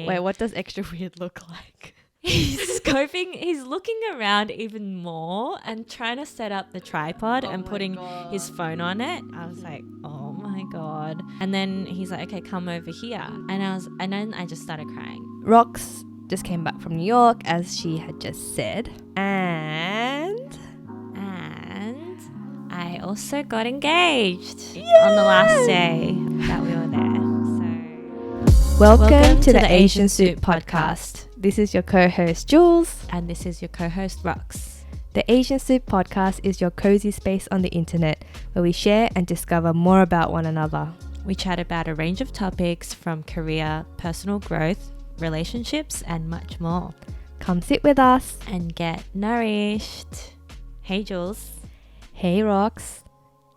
Wait, what does extra weird look like? He's looking around even more and trying to set up the tripod and putting his phone on it. I was like, oh my God. And then he's like, okay, come over here. And then I just started crying. Rox just came back from New York, as she had just said. And I also got engaged on the last day that we were there. So welcome to the Asian Soup Podcast. This is your co-host Jules. And this is your co-host Rox. The Asian Soup Podcast is your cozy space on the internet where we share and discover more about one another. We chat about a range of topics from career, personal growth, relationships, and much more. Come sit with us And get nourished. Hey Jules. Hey Rox.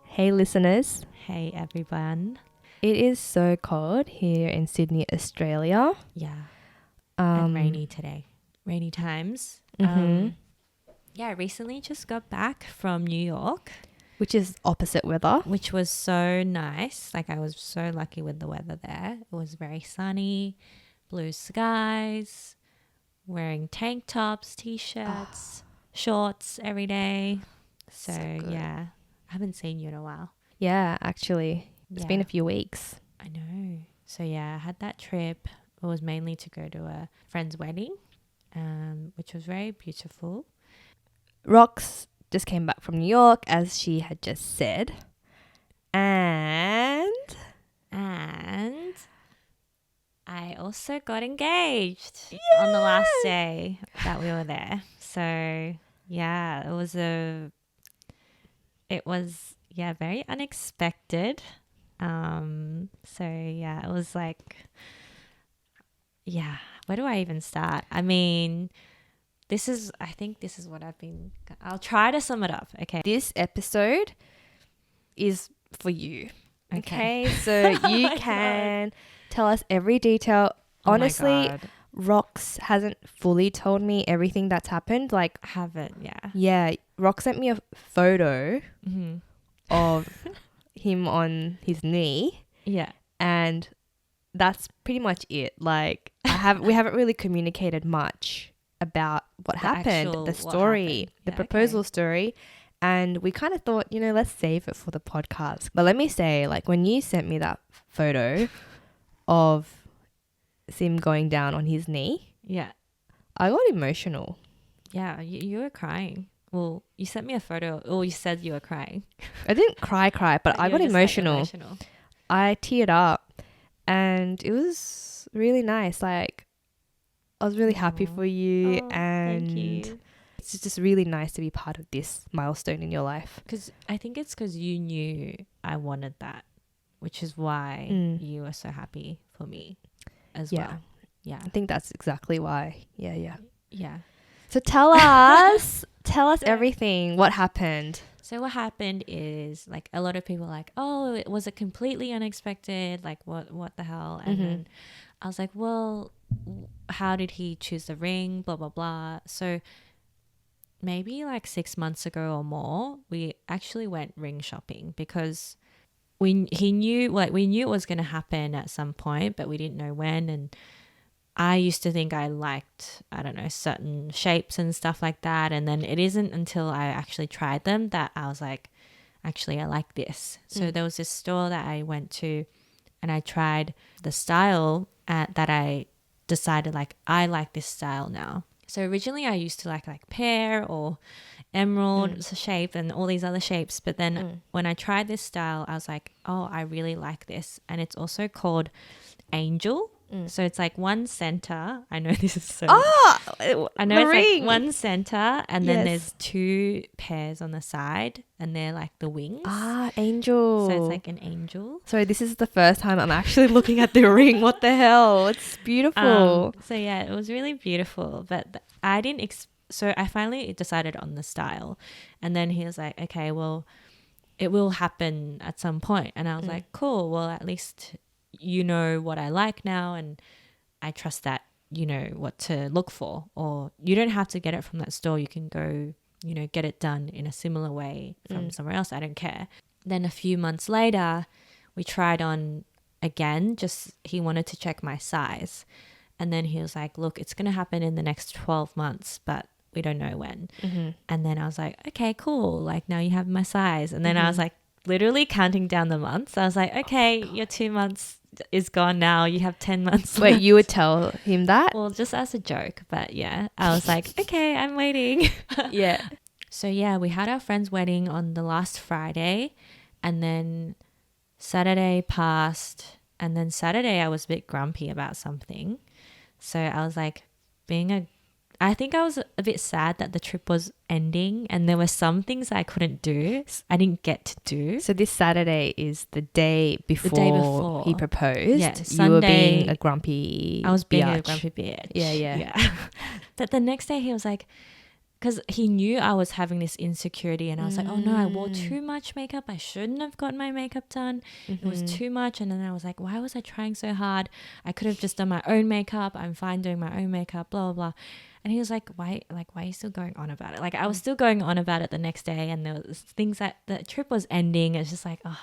Hey listeners. Hey everyone. It is so cold here in Sydney, Australia. Yeah. And rainy today. Rainy times. Yeah, I recently just got back from New York. Which is opposite weather. Which was so nice. Like I was so lucky with the weather there. It was very sunny, blue skies, wearing tank tops, t-shirts, shorts every day. So yeah, I haven't seen you in a while. Yeah, actually. It's been a few weeks. I know. So yeah, I had that trip. It was mainly to go to a friend's wedding, which was very beautiful. Rox just came back from New York, as she had just said. And I also got engaged on the last day that we were there. So yeah, it was very unexpected. So yeah, it was like, yeah, where do I even start? I mean, I think this is what I'll try to sum it up. Okay. This episode is for you. Okay. So you can tell us every detail. Honestly, Rox hasn't fully told me everything that's happened. Like, haven't, yeah. Yeah. Rox sent me a photo of him on his knee. Yeah. And that's pretty much it. Like, we haven't really communicated much about what happened, the story, the proposal story. And we kind of thought, let's save it for the podcast. But let me say, like, when you sent me that photo of him going down on his knee, I got emotional. Yeah, you were crying. Well, you sent me a photo, or you said you were crying. I didn't cry, but I got emotional. I teared up, and it was really nice. Like, I was really happy for you, and thank you. It's just really nice to be part of this milestone in your life. I think it's because you knew I wanted that, which is why you were so happy for me as well. Yeah. I think that's exactly why. Yeah. So tell us everything. What happened? So what happened is, like, a lot of people are like, oh, was it completely unexpected? Like, what the hell? And then I was like, well, how did he choose the ring? Blah, blah, blah. So maybe like 6 months ago or more, we actually went ring shopping because we knew it was going to happen at some point, but we didn't know when. And I used to think I liked, I don't know, certain shapes and stuff like that. And then it isn't until I actually tried them that I was like, actually, I like this. So there was this store that I went to and I tried the style that I decided, like, I like this style now. So originally I used to like pear or emerald shape and all these other shapes. But then when I tried this style, I was like, oh, I really like this. And it's also called angel. So it's like one center. I know this is so... I know it's ring. like one center and then there's two pairs on the side and they're like the wings. Angel. So it's like an angel. Sorry, this is the first time I'm actually looking at the ring. What the hell? It's beautiful. So yeah, it was really beautiful. But I didn't... So I finally decided on the style. And then he was like, okay, well, it will happen at some point. And I was like, cool. Well, at least... you know what I like now and I trust that you know what to look for, or you don't have to get it from that store. You can go, get it done in a similar way from somewhere else. I don't care. Then a few months later, we tried on again, he wanted to check my size. And then he was like, look, it's going to happen in the next 12 months, but we don't know when. And then I was like, okay, cool. Like now you have my size. And then I was like literally counting down the months. I was like, okay, your 2 months is gone now. You have 10 months Wait, left. you would tell him that? Well, just as a joke. But yeah, I was like, okay, I'm waiting. Yeah. So yeah, we had our friend's wedding on the last Friday, and then Saturday passed, and then Saturday I was a bit grumpy about something. So I was like I think I was a bit sad that the trip was ending and there were some things I couldn't do. I didn't get to do. So this Saturday is the day before he proposed. Yeah, Sunday, you were being a grumpy I was being biatch. a grumpy bitch. Yeah. But the next day he was like, because he knew I was having this insecurity, and I was like, oh no, I wore too much makeup. I shouldn't have got my makeup done. It was too much. And then I was like, why was I trying so hard? I could have just done my own makeup. I'm fine doing my own makeup, blah, blah, blah. And he was like, why are you still going on about it? Like I was still going on about it the next day, and there was things that the trip was ending. It's just like, oh,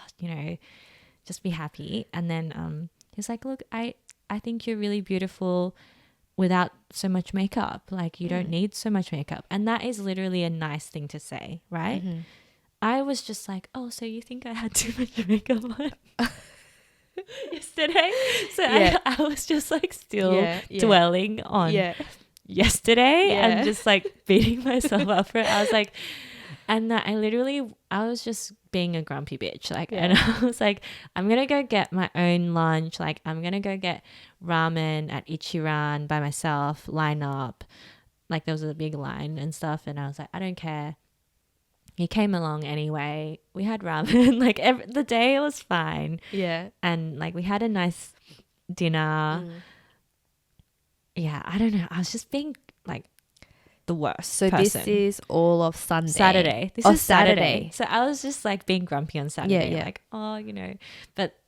just be happy. And then he was like, look, I think you're really beautiful without so much makeup. Like you don't need so much makeup. And that is literally a nice thing to say, right? I was just like, oh, so you think I had too much makeup on yesterday? So I was just like still dwelling on yesterday and just like beating myself up for it. I was like, and that I was just being a grumpy bitch. Like, and I was like, I'm going to go get my own lunch. Like, I'm going to go get ramen at Ichiran by myself, line up. Like, there was a big line and stuff. And I was like, I don't care. He came along anyway. We had ramen. Like, the day was fine. Yeah. And like, we had a nice dinner. Yeah, I don't know. I was just being like, the worst. So person. This is all of Saturday. This is Saturday. So I was just like being grumpy on Saturday. Yeah. Like, oh, But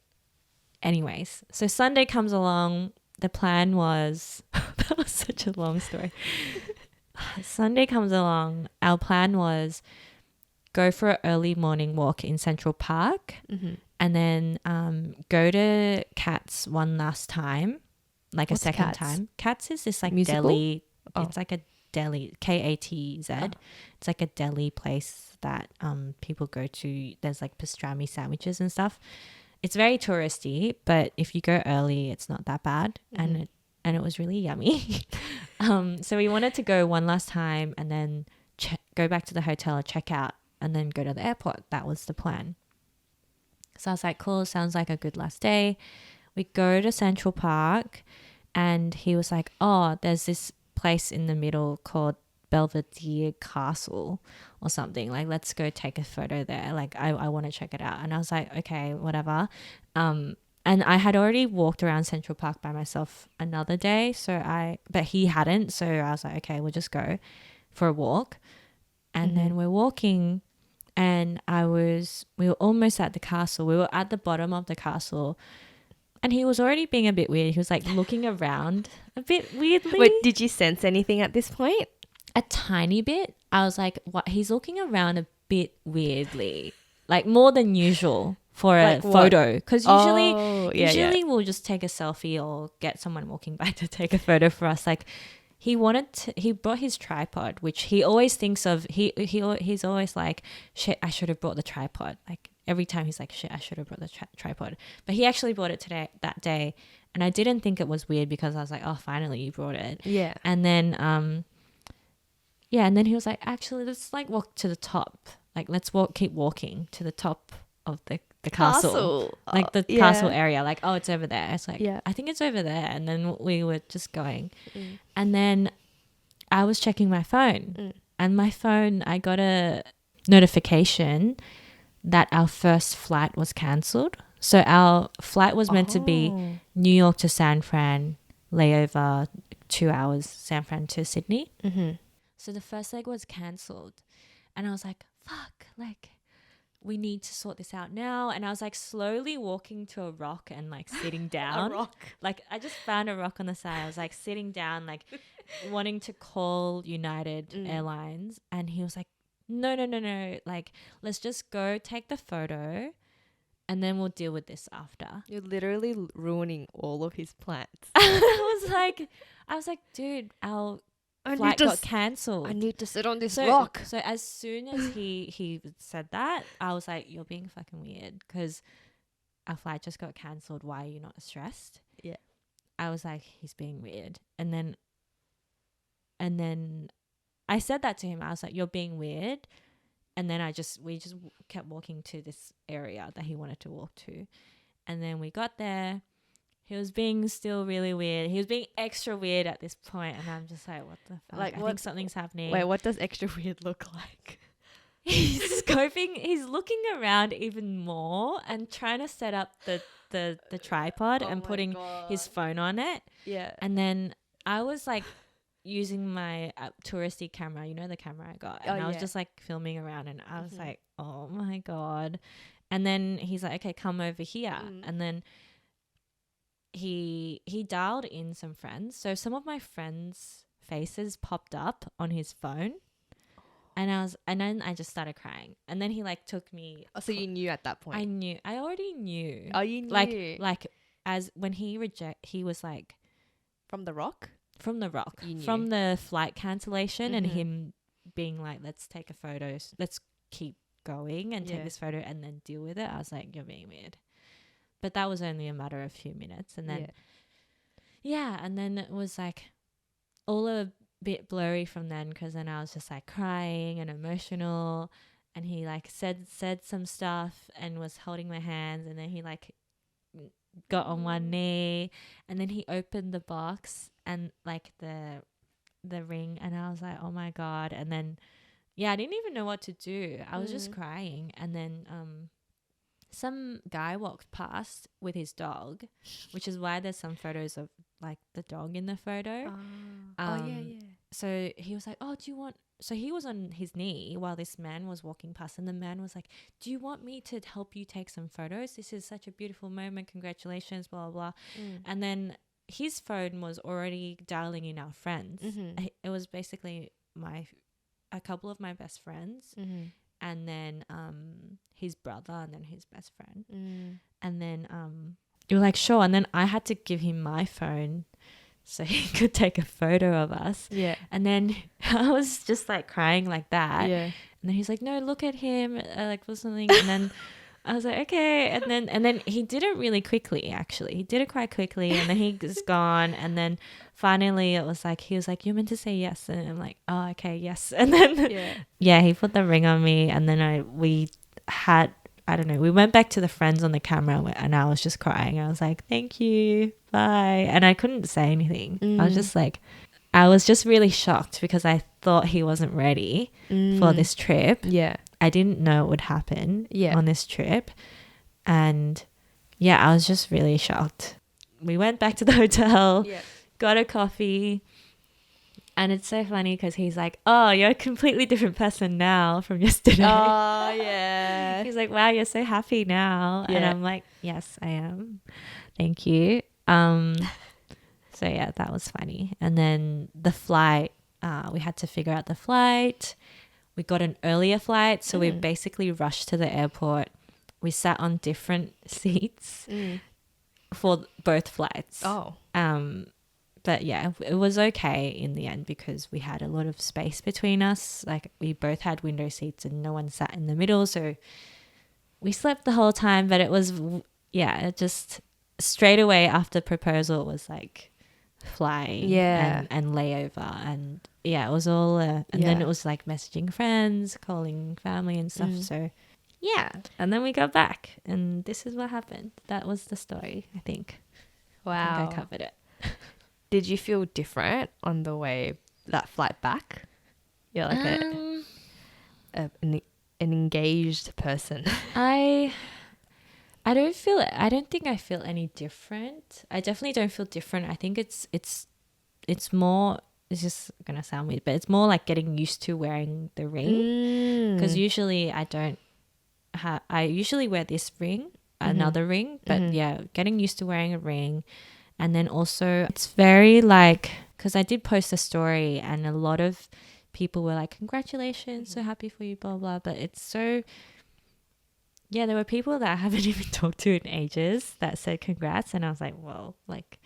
anyways, so Sunday comes along. The plan was that was such a long story. Sunday comes along. Our plan was go for an early morning walk in Central Park, and then go to Cats one last time, like a second time. Cats is this like musical? deli. It's like a deli, KATZ. It's like a deli place that people go to. There's like pastrami sandwiches and stuff. It's very touristy, but if you go early, it's not that bad, and it was really yummy. So we wanted to go one last time and then go back to the hotel and check out, and then go to the airport. That was the plan. So I was like, cool, sounds like a good last day. We go to Central Park, and he was like, oh, there's this place in the middle called Belvedere Castle or something. Like, let's go take a photo there. Like, I want to check it out. And I was like, okay, whatever. And I had already walked around Central Park by myself another day. But he hadn't. So I was like, okay, we'll just go for a walk. And then we're walking, and we were almost at the castle. We were at the bottom of the castle. And he was already being a bit weird. He was like looking around a bit weirdly. Wait, did you sense anything at this point? A tiny bit. I was like, what? He's looking around a bit weirdly, like more than usual for a photo. Because usually we'll just take a selfie or get someone walking by to take a photo for us. Like he brought his tripod, which he always thinks of. He's always like, shit, I should have brought the tripod. Like every time he's like, shit, I should have brought the tripod. But he actually brought it that day. And I didn't think it was weird because I was like, oh, finally you brought it. Yeah. And then, and then he was like, actually, let's like walk to the top. Like, let's keep walking to the top of the castle. Like the castle area. Like, oh, it's over there. It's like, I think it's over there. And then we were just going. And then I was checking my phone. And my phone, I got a notification that our first flight was cancelled. So our flight was meant to be New York to San Fran, layover 2 hours, San Fran to Sydney. So the first leg was cancelled. And I was like, fuck, like we need to sort this out now. And I was like slowly walking to a rock and like sitting down. A rock? Like I just found a rock on the side. I was like sitting down, like wanting to call United Airlines. And he was like, no. Like, let's just go take the photo and then we'll deal with this after. You're literally ruining all of his plans. I was like, dude, our flight got cancelled. I need to sit on this rock. So as soon as he said that, I was like, you're being fucking weird because our flight just got cancelled. Why are you not stressed? Yeah. I was like, he's being weird. And then I said that to him. I was like, you're being weird. And then we just kept walking to this area that he wanted to walk to. And then we got there. He was being still really weird. He was being extra weird at this point, and I'm just like, what the fuck? Like, I think something's happening. Wait, what does extra weird look like? He's scoping. He's looking around even more and trying to set up the tripod and putting his phone on it. Yeah. And then I was like using my touristy camera, you know, the camera I got, and I was just like filming around, and I was like, oh my God. And then he's like, okay, come over here. And then he dialed in some friends. So some of my friends' faces popped up on his phone. And then I just started crying. And then he like took me. Oh, so you knew at that point? I already knew. Oh, you knew? Like as when he was like. From the rock? From the rock. You knew. From the flight cancellation and him being like, let's take a photo. Let's keep going and take this photo and then deal with it. I was like, you're being weird. But that was only a matter of a few minutes. And then, and then it was like all a bit blurry from then because then I was just like crying and emotional. And he like said some stuff and was holding my hands. And then he like got on one knee. And then he opened the box and like the ring. And I was like, oh my God. And then, I didn't even know what to do. I was just crying. And then, some guy walked past with his dog, which is why there's some photos of like the dog in the photo. So he was like, oh, do you want... So he was on his knee while this man was walking past, and the man was like, do you want me to help you take some photos? This is such a beautiful moment. Congratulations, blah, blah, blah. And then his phone was already dialing in our friends. It was basically a couple of my best friends. And then his brother and then his best friend. And then you were like, sure. And then I had to give him my phone so he could take a photo of us. Yeah. And then I was just like crying like that. Yeah. And then he's like, no, look at him, like for something. And then I was like, okay. And then he did it really quickly, actually. He did it quite quickly. And then he was gone. And then finally it was like, he was like, you're meant to say yes. And I'm like, oh, okay, yes. And then, he put the ring on me. And then we went back to the friends on the camera and I was just crying. I was like, thank you, bye. And I couldn't say anything. I was just really shocked because I thought he wasn't ready for this trip. Yeah. I didn't know it would happen on this trip. And I was just really shocked. We went back to the hotel, got a coffee. And it's so funny because he's like, oh, you're a completely different person now from yesterday. Oh, yeah. He's like, wow, you're so happy now. Yeah. And I'm like, yes, I am. Thank you. So, that was funny. And then the flight, we had to figure out the flight. We got an earlier flight. So we basically rushed to the airport. We sat on different seats for both flights. Oh. But it was okay in the end because we had a lot of space between us. Like we both had window seats and no one sat in the middle. So we slept the whole time, but it was, it just straight away after proposal was like flying and layover. And it was all, and then it was like messaging friends, calling family and stuff. So and then we got back and this is what happened. That was the story, I think. Wow. I think I covered it. Did you feel different on the way that flight back? You're like an engaged person. I don't think I feel any different. I definitely don't feel different. I think it's more, it's just gonna sound weird, but it's more like getting used to wearing the ring. Because usually I usually wear this ring, another ring, but getting used to wearing a ring. And then also it's very like, because I did post a story and a lot of people were like, congratulations, so happy for you, blah, blah. But it's so, Yeah, there were people that I haven't even talked to in ages that said congrats, and I was like, well, like,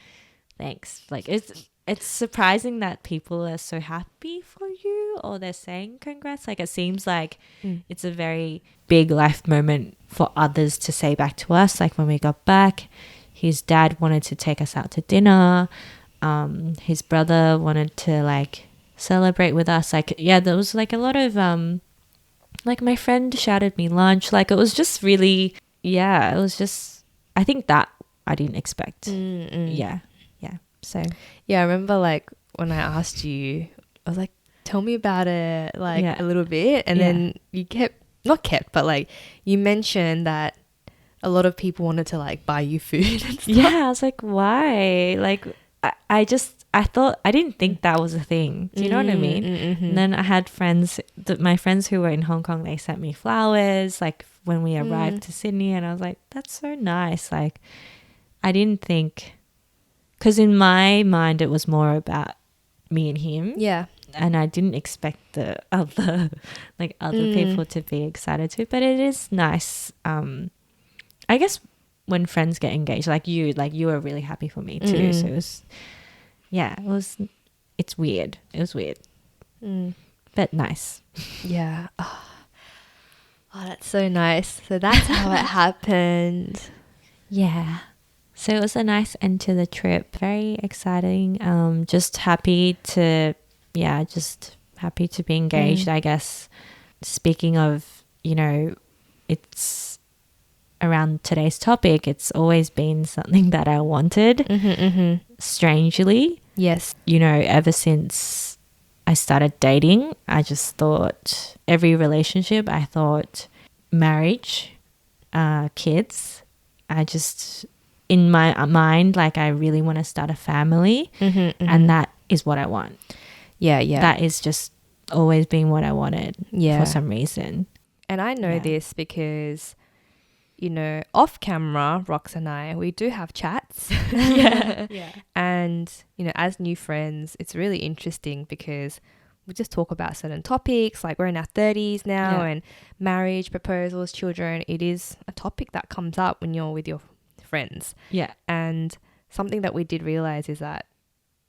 thanks. Like, it's surprising that people are so happy for you, or they're saying congrats. Like, it seems like it's a very big life moment for others to say back to us. Like, when we got back, his dad wanted to take us out to dinner. His brother wanted to like celebrate with us. Like, yeah, there was like a lot of like, my friend shouted me lunch. Like, it was just really, yeah, it was just, I think that I didn't expect. Yeah. So yeah, I remember like when I asked you, I was like, tell me about it, like a little bit. And then you but like you mentioned that a lot of people wanted to like buy you food and stuff. Yeah, I was like, why? Like, I didn't think that was a thing. Do you know what I mean? And then I had friends, my friends who were in Hong Kong, they sent me flowers like when we arrived to Sydney, and I was like, that's so nice. Like, I didn't think, because in my mind it was more about me and him. Yeah. And I didn't expect the other people to be excited too. But it is nice. I guess when friends get engaged, like you were really happy for me too. So it was, it's weird. It was weird. But nice. Yeah. Oh, that's so nice. So that's how it happened. Yeah. So it was a nice end to the trip. Very exciting. Just happy to be engaged, I guess. Speaking of, it's around today's topic, it's always been something that I wanted, strangely. Yes. Ever since I started dating, I just thought every relationship, I thought marriage, kids, in my mind, like, I really want to start a family, and that is what I want. Yeah. That is just always been what I wanted for some reason. And I know this because, off camera, Rox and I, we do have chats. Yeah. And, as new friends, it's really interesting because we just talk about certain topics. Like, we're in our 30s now, and marriage, proposals, children, it is a topic that comes up when you're with your friends. Yeah. And something that we did realize is that,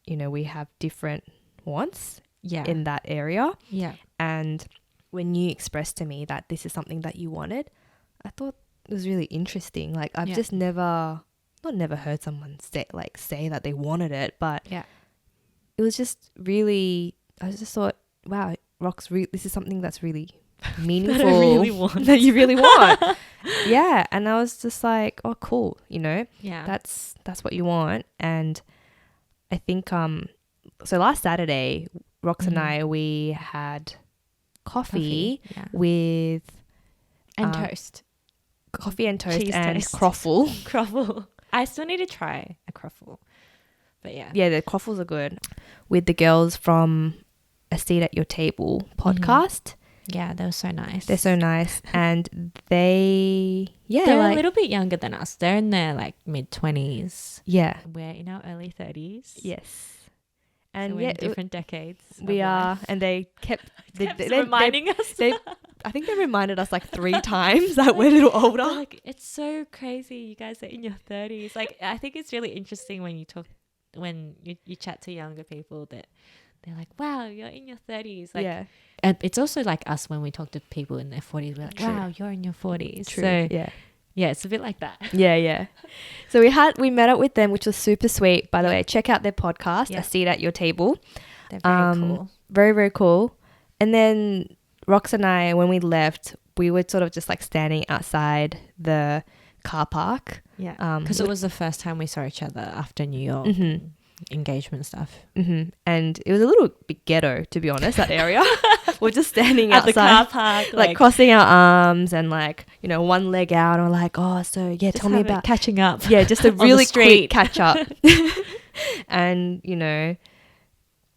we have different wants in that area. Yeah. And when you expressed to me that this is something that you wanted, I thought it was really interesting. Like, I've just never heard someone say that they wanted it, but it was just really, I just thought, wow, Rox, this is something that's really meaningful. that I really want. That you really want. Yeah. And I was just like, oh, cool. Yeah, that's what you want. And I think, so last Saturday, Rox and I, we had coffee with toast. Coffee and toast Cheese and toast. croffle. Croffle. I still need to try a croffle. But yeah. Yeah, the croffles are good. With the girls from A Seat at Your Table podcast. Yeah, they were so nice. They're so nice. And they're a little bit younger than us. They're in their like mid-20s. Yeah. We're in our early 30s. Yes. And so we're in different decades. We are. And they kept reminding us. I think they reminded us like 3 times that we're a little older. Like, it's so crazy. You guys are in your 30s. Like, I think it's really interesting when you chat to younger people that they're like, wow, you're in your 30s. Like, yeah. And it's also like us when we talk to people in their 40s. We're like, True. wow, you're in your 40s. True. So, yeah, it's a bit like that. Yeah. So we met up with them, which was super sweet. By the way, check out their podcast, A Seat at Your Table. They're very cool. Very, very cool. And then Rox and I, when we left, we were sort of just like standing outside the car park. Yeah. Because it was the first time we saw each other after New York. Engagement stuff. And it was a little bit ghetto, to be honest, that area. We're just standing at outside the car park, like crossing our arms and like, one leg out, and we're like, oh, so yeah, tell me about catching up. Yeah, just a really quick catch up. And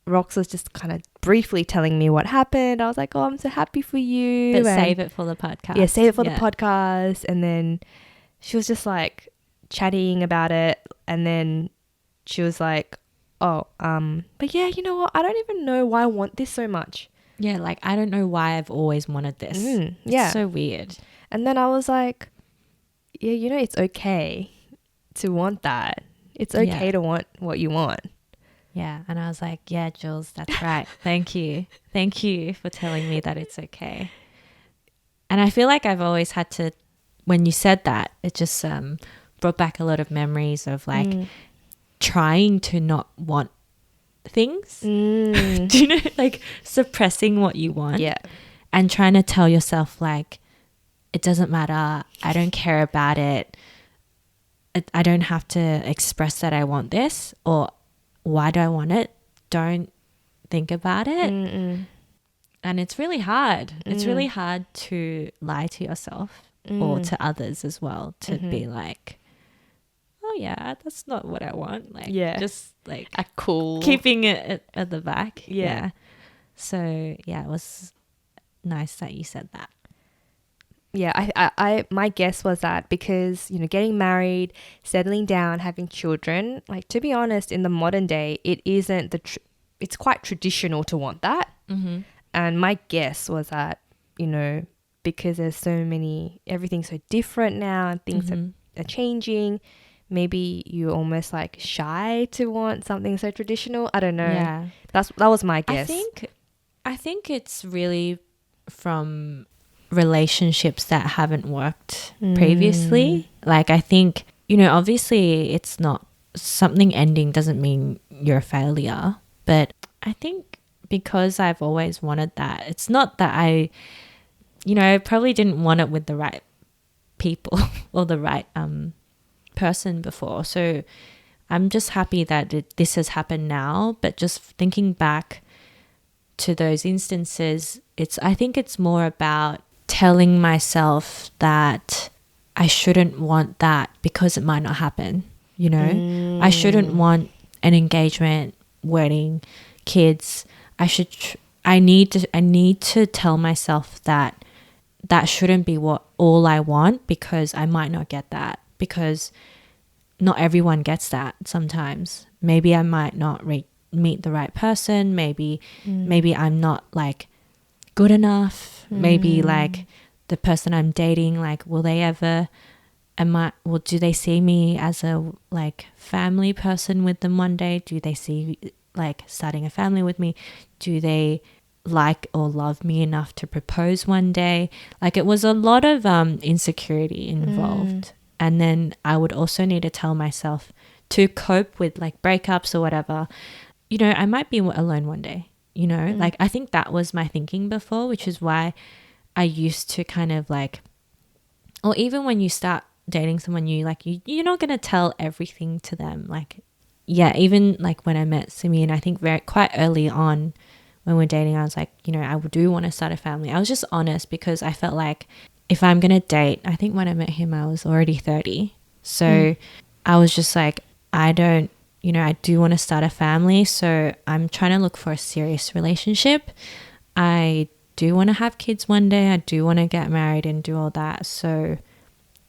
Rox was just kind of briefly telling me what happened. I was like, oh, I'm so happy for you. But save it for the podcast. Yeah, save it for the podcast. And then she was just like chatting about it, and then she was like, oh, but yeah, you know what? I don't even know why I want this so much. Yeah, like, I don't know why I've always wanted this. Yeah. It's so weird. And then I was like, yeah, you know, it's okay to want that. It's okay to want what you want. Yeah. And I was like, yeah, Jules, that's right. Thank you. Thank you for telling me that it's okay. And I feel like I've always had to, when you said that, it just brought back a lot of memories of like trying to not want things. Do you know, like suppressing what you want? Yeah. And trying to tell yourself like, it doesn't matter. I don't care about it. I don't have to express that I want this, or why do I want it? Don't think about it. And it's really hard. It's really hard to lie to yourself or to others as well, to be like, oh yeah, that's not what I want. Like, just like act cool, keeping it at the back. Yeah. So yeah, it was nice that you said that. Yeah, I my guess was that because, you know, getting married, settling down, having children, like, to be honest, in the modern day, it isn't it's quite traditional to want that. And my guess was that, you know, because there's so many, everything's so different now and things are changing, maybe you're almost like shy to want something so traditional. I don't know. Yeah. That was my guess. I think it's really from relationships that haven't worked previously. Like, I think, you know, obviously it's not, something ending doesn't mean you're a failure, but I think because I've always wanted that, it's not that I, you know, I probably didn't want it with the right people or the right person before. So I'm just happy that this has happened now. But just thinking back to those instances, I think it's more about telling myself that I shouldn't want that because it might not happen. You know, I shouldn't want an engagement, wedding, kids. I need to tell myself that shouldn't be all I want, because I might not get that, because not everyone gets that sometimes. Maybe I might not meet the right person. Maybe I'm not like good enough. Maybe like the person I'm dating, like, will they ever, do they see me as a like family person with them one day? Do they see like starting a family with me? Do they like or love me enough to propose one day? Like, it was a lot of insecurity involved. And then I would also need to tell myself, to cope with like breakups or whatever, you know, I might be alone one day, you know. Like, I think that was my thinking before, which is why I used to kind of like, or even when you start dating someone new, like you're not going to tell everything to them. Like, yeah, even like when I met Simeon, I think quite early on when we're dating, I was like, you know, I do want to start a family. I was just honest, because I felt like if I'm going to date, I think when I met him, I was already 30. So I was just like, I don't, you know, I do want to start a family. So I'm trying to look for a serious relationship. I do want to have kids one day. I do want to get married and do all that. So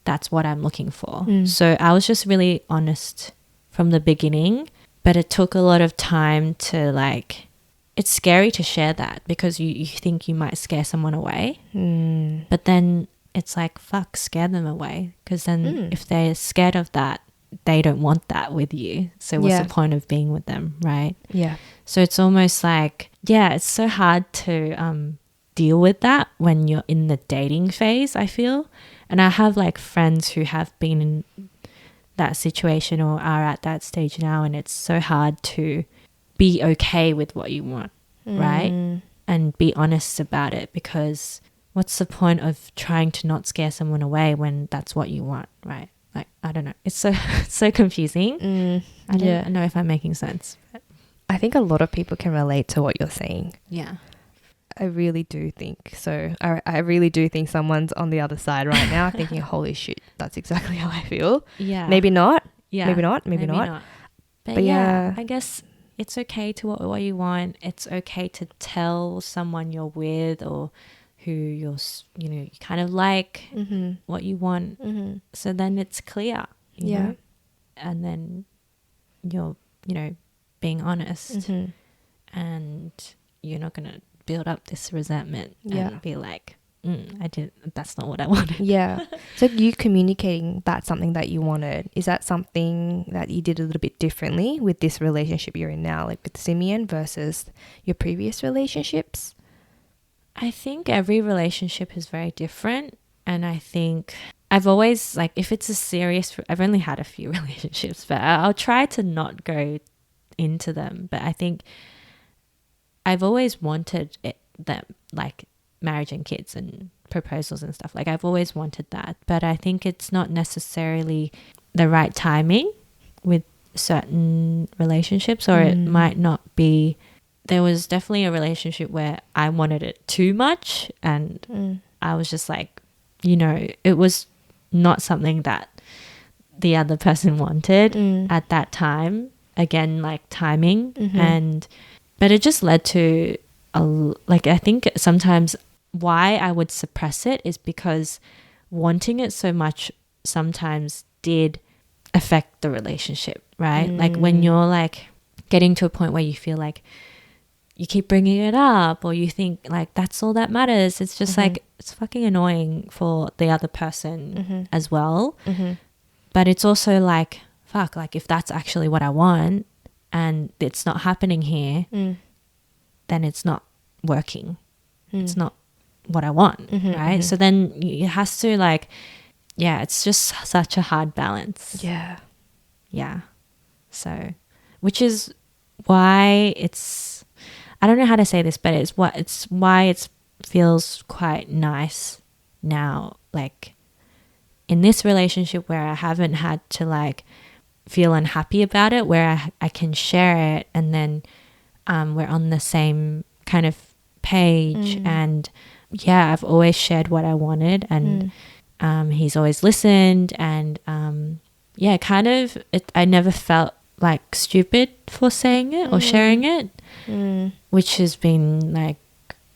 that's what I'm looking for. So I was just really honest from the beginning, but it took a lot of time to like, it's scary to share that, because you think you might scare someone away. But then it's like, fuck, scare them away. Because then if they're scared of that, they don't want that with you. So what's the point of being with them, right? Yeah. So it's almost like, yeah, it's so hard to deal with that when you're in the dating phase, I feel. And I have like friends who have been in that situation or are at that stage now, and it's so hard to be okay with what you want, right? And be honest about it, because what's the point of trying to not scare someone away when that's what you want, right? Like, I don't know. It's so confusing. I don't know if I'm making sense. But I think a lot of people can relate to what you're saying. Yeah. I really do think so. I really do think someone's on the other side right now thinking, holy shit, that's exactly how I feel. Yeah. Maybe not. Yeah. Maybe not. But yeah, I guess it's okay to what you want. It's okay to tell someone you're with or who you're, you know, you kind of like what you want. So then it's clear, you know, and then you're, you know, being honest and you're not going to build up this resentment and be like, I did. That's not what I wanted. Yeah. So you communicating that's something that you wanted. Is that something that you did a little bit differently with this relationship you're in now, like with Simeon versus your previous relationships? I think every relationship is very different. And I think I've always, like, if it's a serious, I've only had a few relationships, but I'll try to not go into them. But I think I've always wanted them, like marriage and kids and proposals and stuff. Like, I've always wanted that. But I think it's not necessarily the right timing with certain relationships, or it might not be. There was definitely a relationship where I wanted it too much, and I was just like, it was not something that the other person wanted at that time. Again, like timing. But it just led to I think sometimes why I would suppress it is because wanting it so much sometimes did affect the relationship, right? Like when you're like getting to a point where you feel like you keep bringing it up, or you think like that's all that matters. It's just like, it's fucking annoying for the other person as well. But it's also like, fuck, like if that's actually what I want and it's not happening here, then it's not working. It's not what I want, right? So then it has to like, yeah, it's just such a hard balance. Yeah. Yeah. So, which is why it's, I don't know how to say this, but it's why it feels quite nice now, like in this relationship where I haven't had to like feel unhappy about it, where I can share it, and then we're on the same kind of page. And yeah, I've always shared what I wanted, and he's always listened, and yeah, kind of I never felt like stupid for saying it or sharing it, which has been like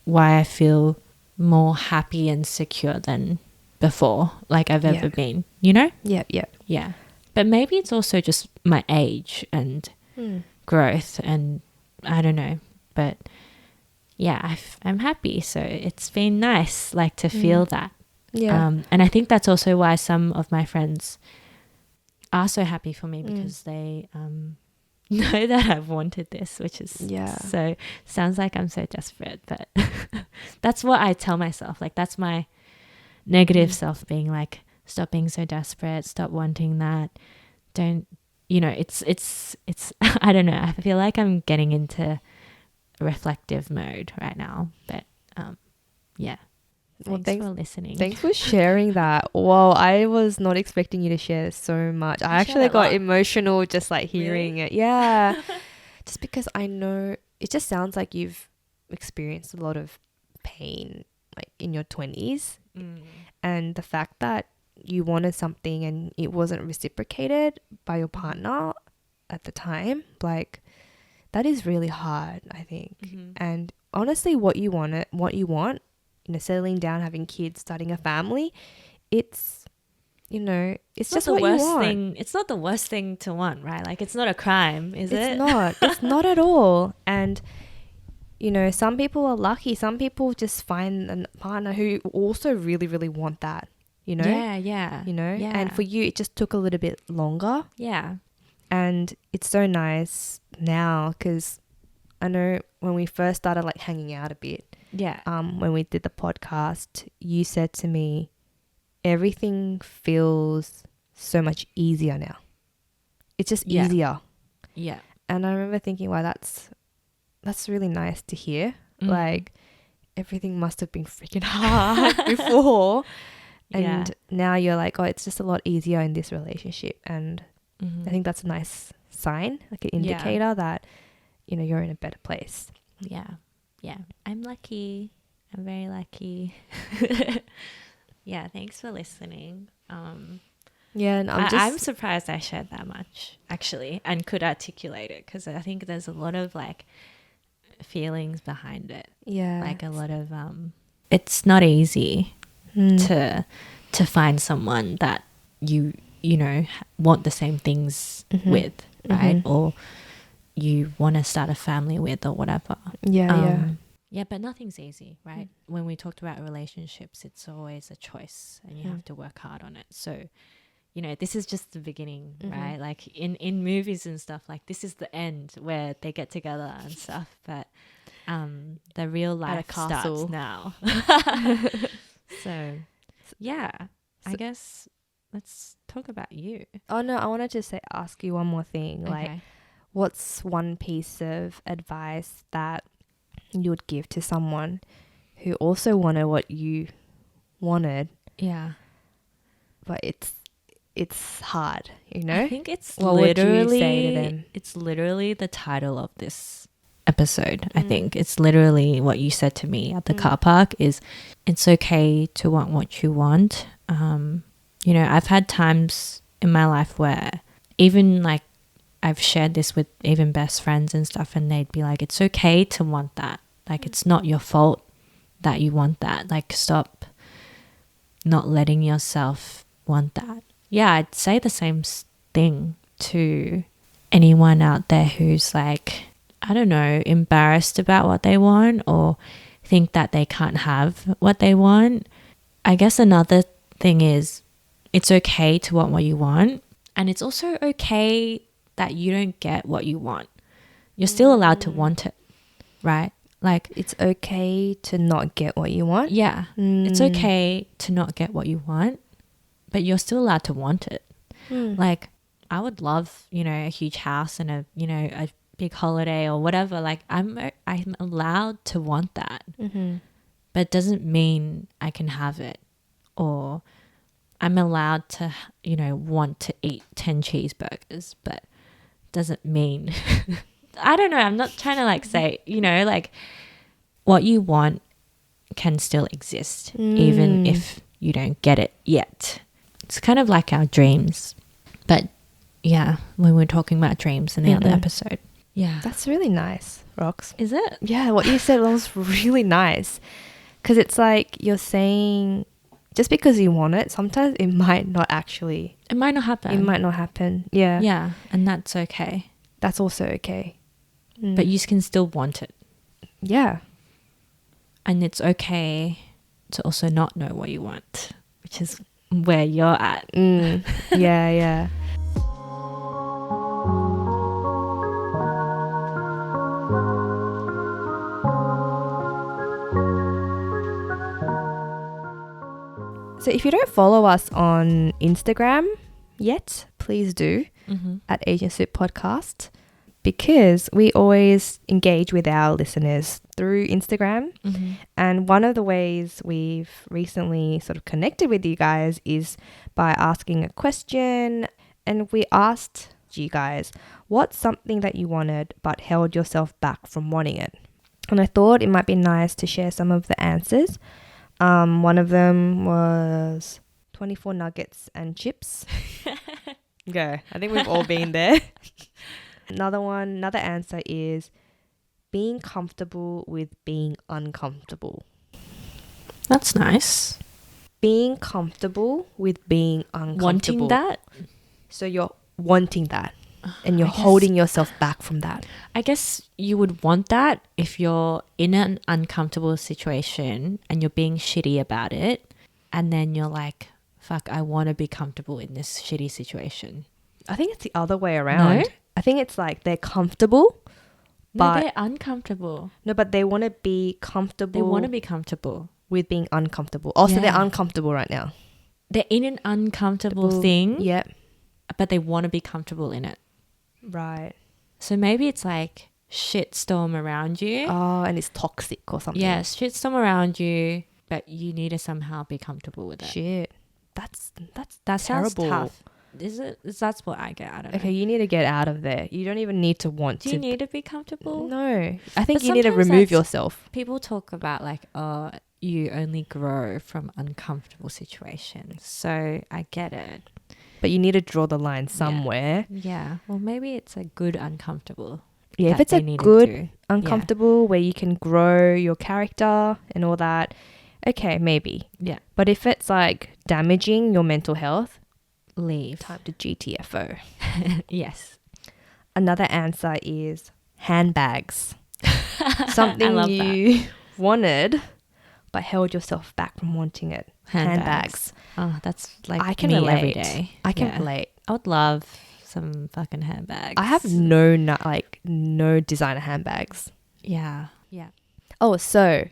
why I feel more happy and secure than before, like I've ever been, yeah. But maybe it's also just my age and growth, and I don't know, but yeah, I'm happy. So it's been nice, like, to feel that. Yeah. And I think that's also why some of my friends are so happy for me, because they know that I've wanted this, which is so, sounds like I'm so desperate, but that's what I tell myself. Like, that's my negative self being like, stop being so desperate, stop wanting that. Don't, it's I don't know. I feel like I'm getting into reflective mode right now, but yeah. Thanks for listening. Thanks for sharing that. Wow, I was not expecting you to share so much. I actually got emotional just like hearing it. Yeah. Just because I know it just sounds like you've experienced a lot of pain like in your 20s. And the fact that you wanted something and it wasn't reciprocated by your partner at the time, like, that is really hard, I think. And honestly, what you want, settling down, having kids, starting a family, it's just what you want. It's not the worst thing to want, right? Like, it's not a crime, is it? It's not. It's not at all. And some people are lucky. Some people just find a partner who also really, really want that, Yeah. And for you, it just took a little bit longer. Yeah. And it's so nice now because I know when we first started like hanging out a bit, when we did the podcast, you said to me, everything feels so much easier now. It's just easier. Yeah. And I remember thinking, wow, that's really nice to hear. Like, everything must have been freaking hard before. And now you're like, oh, it's just a lot easier in this relationship. And I think that's a nice sign, like an indicator that, you're in a better place. Yeah. Yeah. I'm lucky. I'm very lucky. Yeah. Thanks for listening. Yeah. And I'm surprised I shared that much, actually, and could articulate it, because I think there's a lot of like feelings behind it. Yeah. Like a lot of, it's not easy to find someone that you want the same things with, right? Or you want to start a family with, or whatever. Yeah, but nothing's easy, right? When we talked about relationships, it's always a choice and you have to work hard on it. So, you know, this is just the beginning, right? Like in movies and stuff, like this is the end where they get together and stuff. But the real life starts now. So, yeah, I guess let's talk about you. Oh, no, I wanted to ask you one more thing. Like, what's one piece of advice that you would give to someone who also wanted what you wanted? Yeah. But it's hard, you know? I think it's what literally, would you say to them? It's literally the title of this episode. I think it's literally what you said to me at the car park is it's okay to want what you want. You know, I've had times in my life where even like I've shared this with even best friends and stuff, and they'd be like, it's okay to want that. Like, it's not your fault that you want that. Like, stop not letting yourself want that. Yeah, I'd say the same thing to anyone out there who's like, I don't know, embarrassed about what they want or think that they can't have what they want. I guess another thing is it's okay to want what you want, and it's also okay that you don't get what you want. You're still allowed to want it, right? Like, it's okay to not get what you want. Yeah, it's okay to not get what you want, but you're still allowed to want it. Like, I would love, you know, a huge house and a, you know, a big holiday or whatever. Like, I'm allowed to want that, but it doesn't mean I can have it, or I'm allowed to, you know, want to eat 10 cheeseburgers, but doesn't mean I don't know, I'm not trying to like say, you know, like what you want can still exist even if you don't get it yet. It's kind of like our dreams. But yeah, when we're talking about dreams in the other episode. Yeah. That's really nice, Rox. Is it? Yeah, what you said was really nice. Because it's like you're saying just because you want it, sometimes it might not actually. It might not happen. It might not happen. Yeah. Yeah. And that's okay. That's also okay. But you can still want it. Yeah. And it's okay to also not know what you want, which is where you're at. Yeah, yeah. So if you don't follow us on Instagram yet, please do at Asian Soup Podcast, because we always engage with our listeners through Instagram. And one of the ways we've recently sort of connected with you guys is by asking a question. And we asked you guys, what's something that you wanted but held yourself back from wanting it? And I thought it might be nice to share some of the answers. One of them was 24 nuggets and chips. Go. I think we've all been there. Another answer is being comfortable with being uncomfortable. That's nice. Being comfortable with being uncomfortable. Wanting that? So you're wanting that and you're holding yourself back from that. I guess you would want that if you're in an uncomfortable situation and you're being shitty about it, and then you're like, fuck, I want to be comfortable in this shitty situation. I think it's the other way around. No? I think it's like they're comfortable, but no, they're uncomfortable. No, but they want to be comfortable. They want to be comfortable with being uncomfortable. Also, they're uncomfortable right now. They're in an uncomfortable thing. Yep. But they want to be comfortable in it. Right. So maybe it's like shitstorm around you. Oh, and it's toxic or something. Yeah, shitstorm around you, but you need to somehow be comfortable with it. Shit. That's that terrible. Sounds tough. Is it? That's what I get out of it. Okay, you need to get out of there. You don't even need to want to. Do you need to be comfortable? No. I think you need to remove yourself. People talk about like, oh, you only grow from uncomfortable situations. So I get it. But you need to draw the line somewhere. Yeah. Well, maybe it's a good uncomfortable. Yeah, if it's a good uncomfortable where you can grow your character and all that, okay, maybe. Yeah. But if it's like damaging your mental health, leave. Time to GTFO. Yes. Another answer is handbags. Something wanted but held yourself back from wanting it? Handbags. Oh, that's like I can me relate. every day. I can relate. I would love some fucking handbags. I have no designer handbags. Yeah. Oh, so